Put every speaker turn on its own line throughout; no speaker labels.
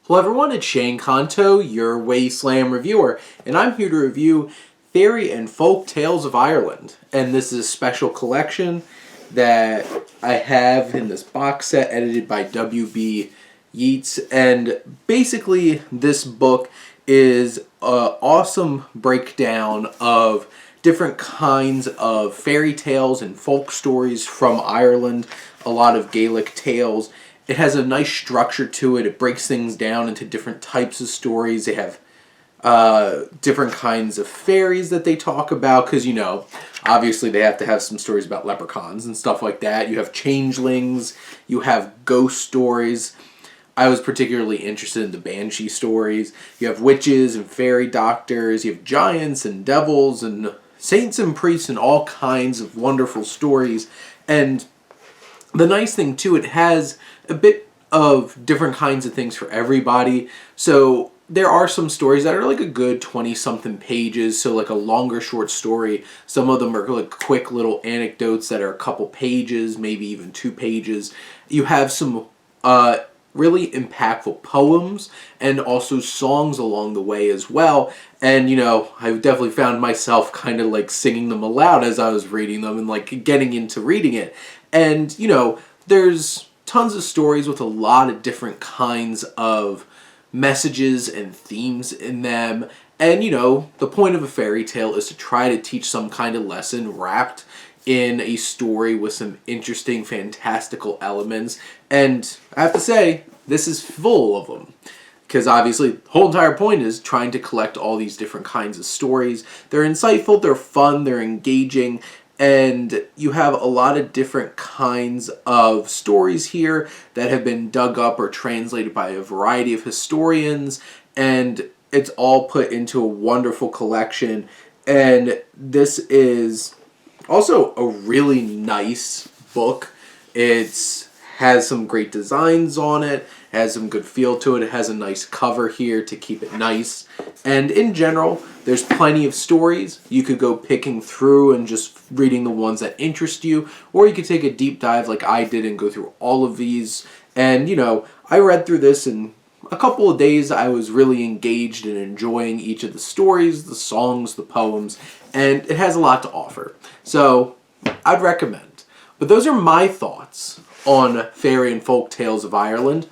Hello everyone, it's Shane Kanto, your Wasteland reviewer, and I'm here to review Fairy and Folk Tales of Ireland. And this is a special collection that I have in this box set edited by W.B. Yeats. And basically this book is an awesome breakdown of different kinds of fairy tales and folk stories from Ireland, a lot of Gaelic tales. It has a nice structure to it. It breaks things down into different types of stories. They have different kinds of fairies that they talk about because, you know, obviously they have to have some stories about leprechauns and stuff like that. You have changelings. You have ghost stories. I was particularly interested in the banshee stories. You have witches and fairy doctors. You have giants and devils and saints and priests and all kinds of wonderful stories. And the nice thing, too, it has a bit of different kinds of things for everybody. So there are some stories that are like a good 20-something pages, so like a longer short story. Some of them are like quick little anecdotes that are a couple pages, maybe even 2 pages. You have some really impactful poems and also songs along the way as well. And, you know, I've definitely found myself kind of like singing them aloud as I was reading them and like getting into reading it. And, you know, there's tons of stories with a lot of different kinds of messages and themes in them. And, you know, the point of a fairy tale is to try to teach some kind of lesson wrapped in a story with some interesting, fantastical elements. And I have to say, this is full of them. Because obviously, the whole entire point is trying to collect all these different kinds of stories. They're insightful, they're fun, they're engaging, and you have a lot of different kinds of stories here that have been dug up or translated by a variety of historians, and it's all put into a wonderful collection. And this is also a really nice book. It has some great designs on it, has some good feel to it. It has a nice cover here to keep it nice. And in general, there's plenty of stories. You could go picking through and just reading the ones that interest you, or you could take a deep dive like I did and go through all of these. And, you know, I read through this in a couple of days. I was really engaged in enjoying each of the stories, the songs, the poems, and it has a lot to offer. So, I'd recommend. But those are my thoughts on Fairy and Folk Tales of Ireland.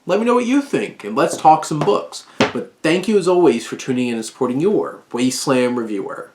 Let me know what you think, and let's talk some books. But thank you as always for tuning in and supporting your Wasteland reviewer.